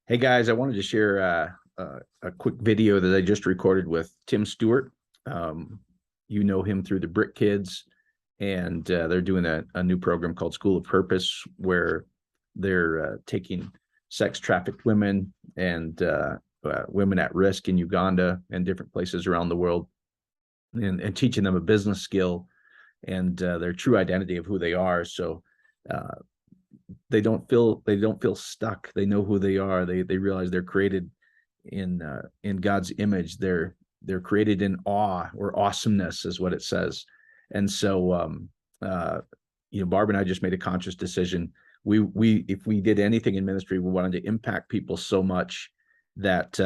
Hey guys, I wanted to share a quick video that I just recorded with Tim Stewart. You know him through the Brick Kids, and they're doing a new program called School of Purpose, where they're taking sex-trafficked women and women at risk in Uganda and different places around the world, and teaching them a business skill and their true identity of who they are. So uh, they don't feel stuck. They know who they are. They realize they're created in God's image. They're created in awe or awesomeness, is what it says. And so Barb and I just made a conscious decision. We if we did anything in ministry, we wanted to impact people so much that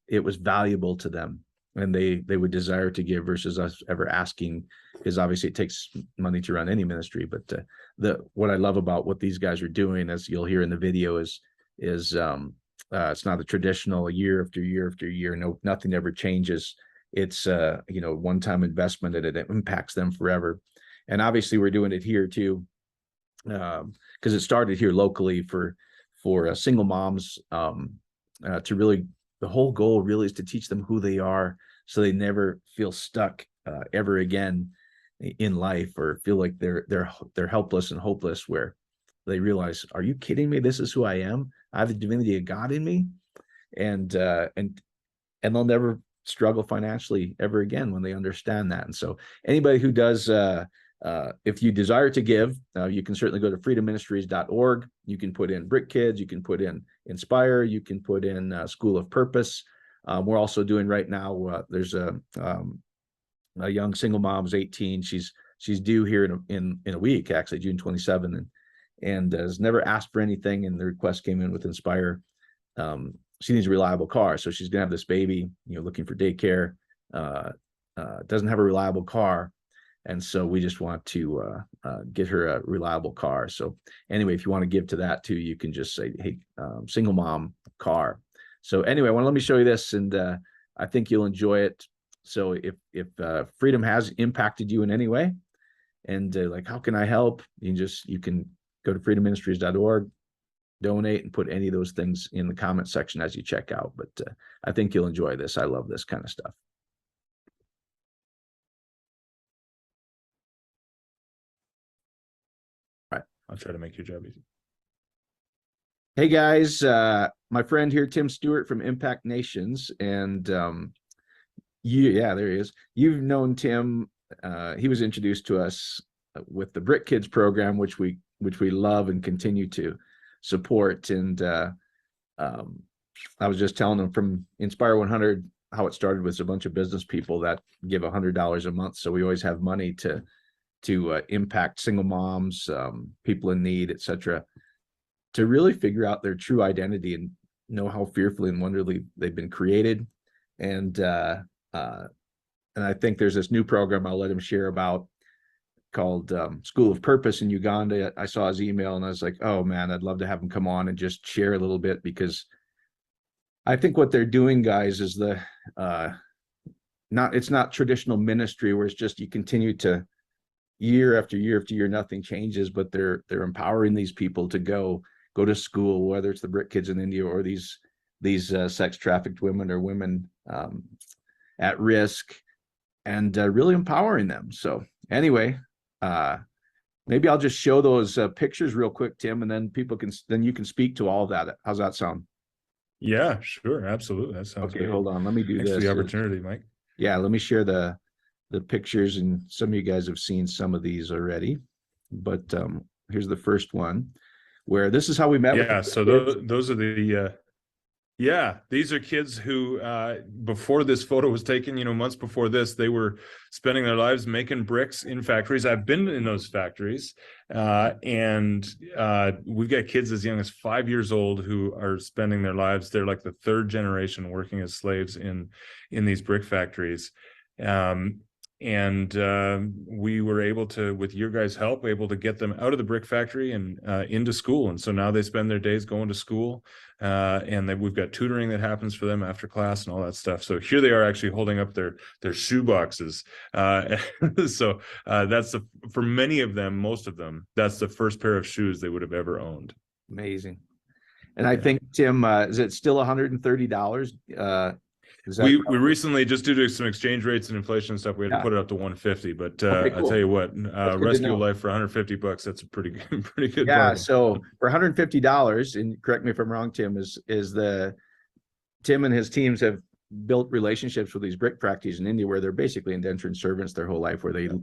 it was valuable to them, and they would desire to give versus us ever asking, because obviously it takes money to run any ministry. But what I love about what these guys are doing, as you'll hear in the video, is it's not a traditional year after year after year. No, nothing ever changes. It's one-time investment, and it impacts them forever. And obviously we're doing it here too, because it started here locally for single moms, to really, the whole goal really is to teach them who they are, so they never feel stuck ever again in life, or feel like they're helpless and hopeless, where they realize, are you kidding me? This is who I am. I have the divinity of God in me, and they'll never struggle financially ever again when they understand that. And so anybody who does, if you desire to give, you can certainly go to freedomministries.org. You can put in Brick Kids, you can put in Inspire, you can put in School of Purpose. We're also doing right now, there's a young single mom's 18. She's due here in a week, actually June 27th, and has never asked for anything, and the request came in with Inspire. She needs a reliable car, so she's gonna have this baby, looking for daycare, doesn't have a reliable car, and so we just want to get her a reliable car. So anyway, if you want to give to that too, you can just say, hey, single mom car. So anyway, let me show you this, and I think you'll enjoy it. So if Freedom has impacted you in any way, and like, how can I help? You can go to freedomministries.org, donate, and put any of those things in the comment section as you check out. But I think you'll enjoy this. I love this kind of stuff. All right, I'll try to make your job easy. Hey guys, my friend here, Tim Stewart from Impact Nations, and yeah, there he is. You've known Tim. He was introduced to us with the Brick Kids program, which we love and continue to support. And I was just telling him from Inspire 100 how it started with a bunch of business people that give $100 a month. So we always have money to impact single moms, people in need, etc., to really figure out their true identity and know how fearfully and wonderfully they've been created. And I think there's this new program I'll let him share about, called School of Purpose in Uganda. I saw his email and I was like, oh man, I'd love to have him come on and just share a little bit, because I think what they're doing, guys, is it's not traditional ministry where it's just you continue to year after year after year, nothing changes, but they're empowering these people to go to school, whether it's the Brick Kids in India or these sex trafficked women or women at risk, and really empowering them. So anyway, maybe I'll just show those pictures real quick, Tim, and then you can speak to all of that. How's that sound? Yeah, sure, absolutely. That sounds okay. great. Hold on, let me do Thanks this. for the opportunity, Mike. Yeah, let me share the pictures, and some of you guys have seen some of these already, but here's the first one, where this is how we met. Yeah, so those are the these are kids who before this photo was taken, months before this, they were spending their lives making bricks in factories. I've been in those factories, and we've got kids as young as 5 years old who are spending their lives. They're like the third generation working as slaves in these brick factories. And we were able to, with your guys' help, able to get them out of the brick factory and into school. And so now they spend their days going to school, and we've got tutoring that happens for them after class and all that stuff. So here they are actually holding up their shoe boxes. So that's for many of them, most of them, that's the first pair of shoes they would have ever owned. Amazing. And I think, Tim, is it still $130? Is that We recently, just due to some exchange rates and inflation and stuff, we had to Yeah. put it up to 150. But Okay, I'll tell cool. you what, That's good to rescue a know. life for $150, that's a pretty good Yeah. bargain. So for $150, and correct me if I'm wrong, Tim, is the Tim and his teams have built relationships with these brick factories in India where they're basically indentured servants their whole life, where they are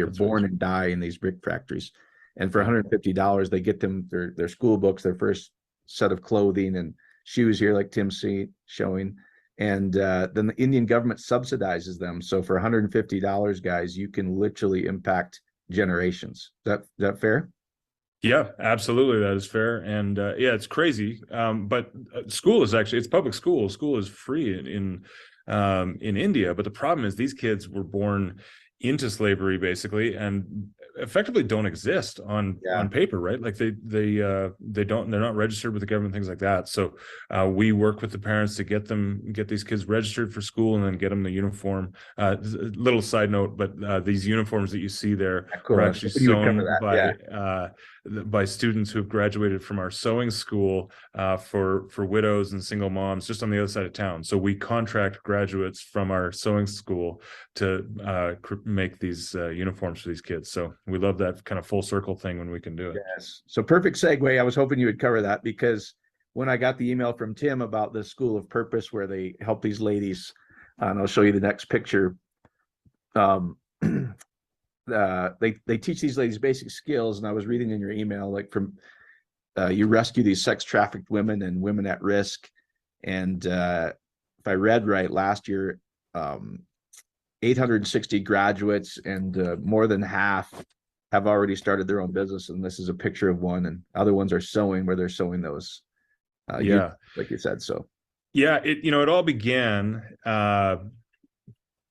That's born right. and die in these brick factories. And for Yeah. $150, they get them their school books, their first set of clothing and shoes here, like Tim's showing. And then the Indian government subsidizes them. So for $150, guys, you can literally impact generations. Is that fair? Yeah, absolutely. That is fair. And yeah, it's crazy. But school is actually, it's public school. School is free in India. But the problem is these kids were born into slavery basically, and effectively don't exist on Yeah. paper, right? Like they're not registered with the government, things like that. So we work with the parents to get these kids registered for school and then get them the uniform. Little side note, but these uniforms that you see there Cool. were I was actually hoping you would cover sewn that. Yeah. by students who have graduated from our sewing school for widows and single moms just on the other side of town. So we contract graduates from our sewing school to make these uniforms for these kids. So we love that kind of full circle thing when we can do it. Yes. So perfect segue. I was hoping you would cover that because when I got the email from Tim about the School of Purpose where they help these ladies, and I'll show you the next picture. They teach these ladies basic skills, and I was reading in your email like from you rescue these sex trafficked women and women at risk, and if I read right, last year 860 graduates, and more than half have already started their own business. And this is a picture of one, and other ones are sewing where they're sewing those Yeah. like you said. So Yeah, it all began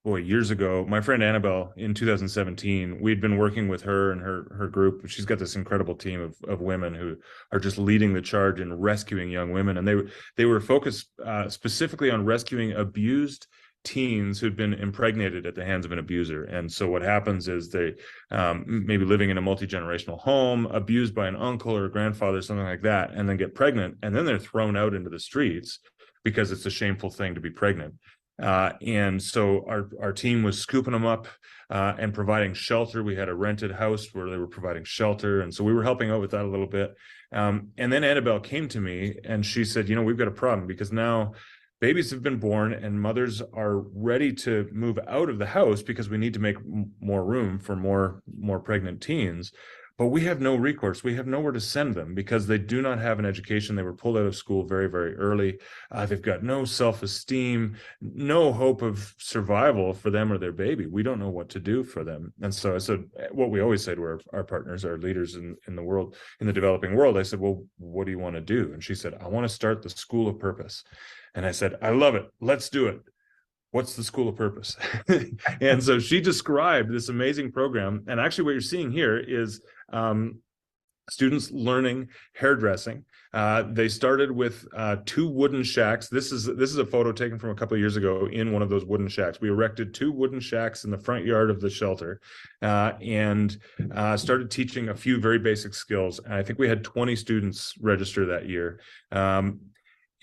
years ago. My friend Annabelle in 2017, we'd been working with her and her group. She's got this incredible team of women who are just leading the charge in rescuing young women, and they were focused specifically on rescuing abused teens who'd been impregnated at the hands of an abuser. And so what happens is they maybe living in a multi-generational home, abused by an uncle or a grandfather, something like that, and then get pregnant, and then they're thrown out into the streets because it's a shameful thing to be pregnant. And so our team was scooping them up and providing shelter. We had a rented house where they were providing shelter, and so we were helping out with that a little bit. And then Annabelle came to me and she said, we've got a problem because now babies have been born and mothers are ready to move out of the house because we need to make more room for more pregnant teens. But we have no recourse. We have nowhere to send them because they do not have an education. They were pulled out of school very, very early. They've got no self-esteem, no hope of survival for them or their baby. We don't know what to do for them. And so I said, what we always say to our partners, our leaders in the world, in the developing world, I said, well, what do you want to do? And she said, I want to start the School of Purpose. And I said, I love it. Let's do it. What's the School of Purpose? And so she described this amazing program. And actually what you're seeing here is students learning hairdressing. They started with 2 wooden shacks. This is a photo taken from a couple of years ago in one of those wooden shacks. We erected 2 wooden shacks in the front yard of the shelter and started teaching a few very basic skills. And I think we had 20 students register that year.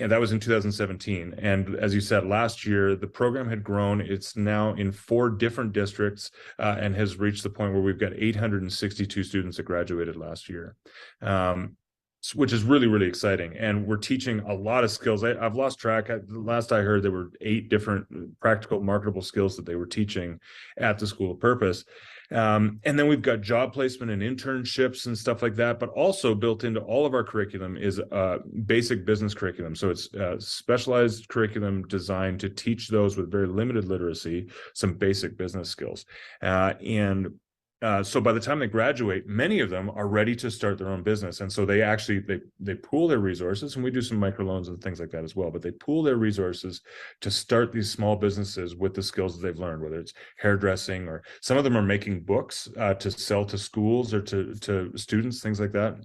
And that was in 2017. And as you said, last year, the program had grown. It's now in 4 different districts and has reached the point where we've got 862 students that graduated last year, which is really, really exciting. And we're teaching a lot of skills. I've lost track. Last I heard, there were 8 different practical, marketable skills that they were teaching at the School of Purpose. And then we've got job placement and internships and stuff like that, but also built into all of our curriculum is basic business curriculum. So it's specialized curriculum designed to teach those with very limited literacy some basic business skills. So by the time they graduate, many of them are ready to start their own business. And so they pool their resources, and we do some microloans and things like that as well, but they pool their resources to start these small businesses with the skills that they've learned, whether it's hairdressing, or some of them are making books to sell to schools or to students, things like that.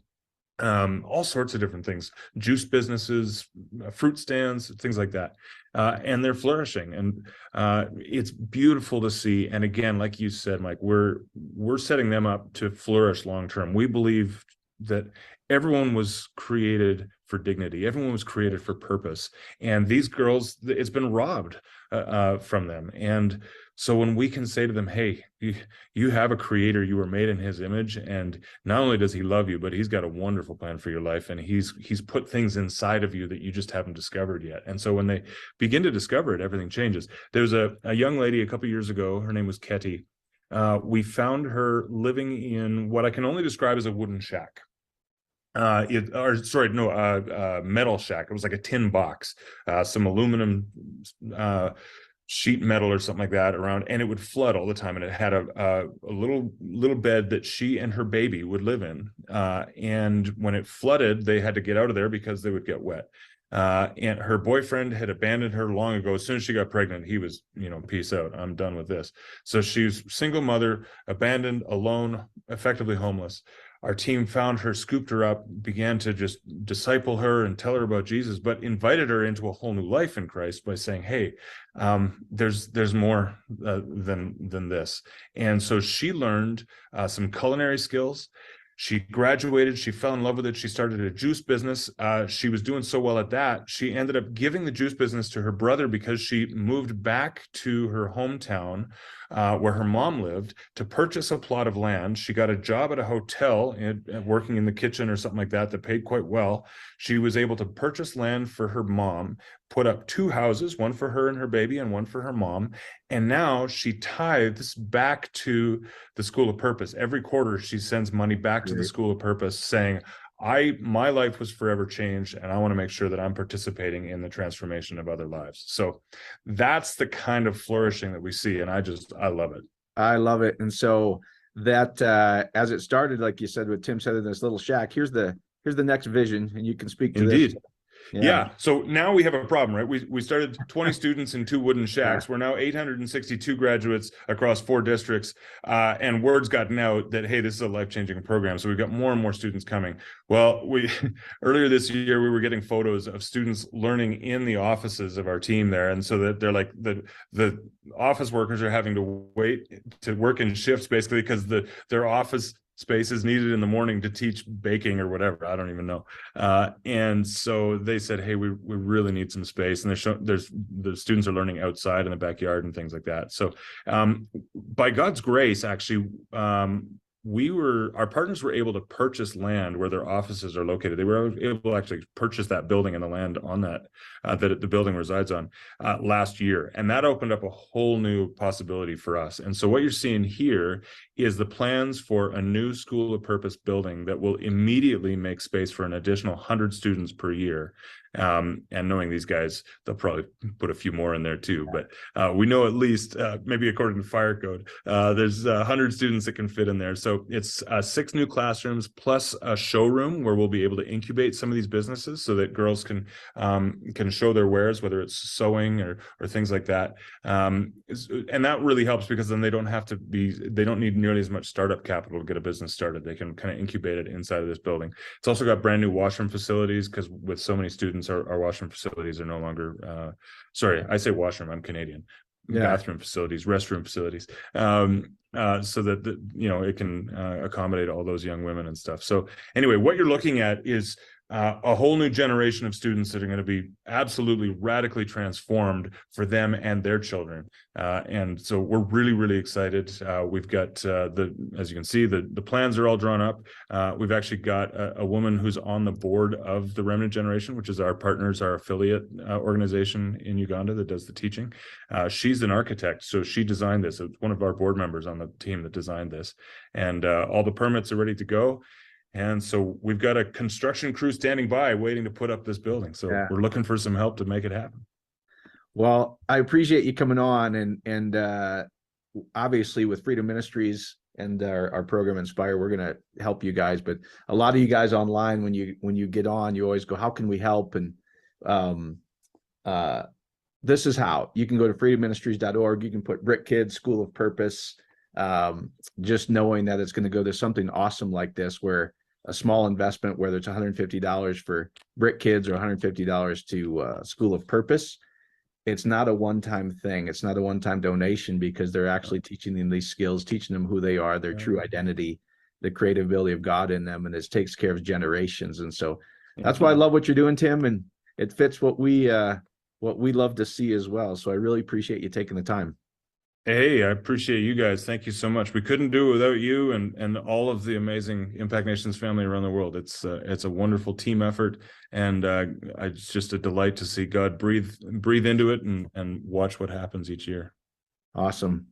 All sorts of different things, juice businesses, fruit stands, things like that. And they're flourishing, and it's beautiful to see. And again, like you said, Mike, we're setting them up to flourish long term. We believe that everyone was created for dignity. Everyone was created for purpose. And these girls, it's been robbed from them. And so when we can say to them, hey, you have a creator, you were made in his image, and not only does he love you, but he's got a wonderful plan for your life, and he's put things inside of you that you just haven't discovered yet. And so when they begin to discover it, everything changes. There's a young lady a couple of years ago, her name was Ketty. We found her living in what I can only describe as a wooden shack. Metal shack. It was like a tin box, some aluminum sheet metal or something like that around, and it would flood all the time. And it had a little bed that she and her baby would live in. And when it flooded, they had to get out of there because they would get wet. And her boyfriend had abandoned her long ago. As soon as she got pregnant, he was, peace out, I'm done with this. So she's single mother, abandoned, alone, effectively homeless. Our team found her, scooped her up, began to just disciple her and tell her about Jesus, but invited her into a whole new life in Christ by saying, hey, there's more than this. And so she learned some culinary skills. She graduated, she fell in love with it. She started a juice business. She was doing so well at that. She ended up giving the juice business to her brother because she moved back to her hometown where her mom lived to purchase a plot of land. She got a job at a hotel working in the kitchen or something like that paid quite well. She was able to purchase land for her mom, put up 2 houses, one for her and her baby and one for her mom. And now she tithes back to the School of Purpose. Every quarter, she sends money back to the School of Purpose saying, my life was forever changed, and I want to make sure that I'm participating in the transformation of other lives. So that's the kind of flourishing that we see. And I love it. I love it. And so that, as it started, like you said, with Tim said in this little shack, here's the next vision, and you can speak to Indeed. this. Yeah. So now we have a problem, right? We started 20 students in 2 wooden shacks. We're now 862 graduates across 4 districts. And word's gotten out that, hey, this is a life-changing program. So we've got more and more students coming. Well, earlier this year, we were getting photos of students learning in the offices of our team there. And so that they're like, the office workers are having to wait to work in shifts basically because their office space is needed in the morning to teach baking or whatever. I don't even know. And so they said, hey, we really need some space. And the students are learning outside in the backyard and things like that. So by God's grace, actually, our partners were able to purchase land where their offices are located. They were able to actually purchase that building and the land on that the building resides on last year. And that opened up a whole new possibility for us. And so what you're seeing here is the plans for a new School of Purpose building that will immediately make space for an additional 100 students per year. And knowing these guys, they'll probably put a few more in there too. But we know at least, maybe according to fire code, there's 100 students that can fit in there. So it's 6 new classrooms plus a showroom where we'll be able to incubate some of these businesses so that girls can show their wares, whether it's sewing or things like that. And that really helps because then they don't need nearly as much startup capital to get a business started. They can kind of incubate it inside of this building. It's also got brand new washroom facilities because with so many students, our washroom facilities are no longer, sorry, I say washroom, I'm Canadian. Bathroom facilities, restroom facilities, so that it can accommodate all those young women and stuff. So anyway, what you're looking at is a whole new generation of students that are going to be absolutely radically transformed for them and their children. And so we're really, really excited. We've got as you can see, the plans are all drawn up. We've actually got a woman who's on the board of the Remnant Generation, which is our affiliate organization in Uganda that does the teaching. She's an architect, so she designed this. It's one of our board members on the team that designed this. And all the permits are ready to go. And so we've got a construction crew standing by waiting to put up this building. So we're looking for some help to make it happen. Well, I appreciate you coming on, and obviously with Freedom Ministries and our program Inspire, we're going to help you guys. But a lot of you guys online, when you get on, you always go, how can we help? And this is how. You can go to freedomministries.org. You can put Brick Kids School of Purpose. Just knowing that it's going to go to something awesome like this, where a small investment, whether it's $150 for Brick Kids or $150 to School of Purpose, it's not a one-time thing. It's not a one-time donation, because they're actually teaching them these skills, teaching them who they are, their true identity. the creative ability of God in them, and it takes care of generations. And so that's why I love what you're doing, Tim, and it fits what we love to see as well. So I really appreciate you taking the time. Hey, I appreciate you guys. Thank you so much. We couldn't do it without you and all of the amazing Impact Nations family around the world. It's a wonderful team effort, and it's just a delight to see God breathe into it and watch what happens each year. Awesome.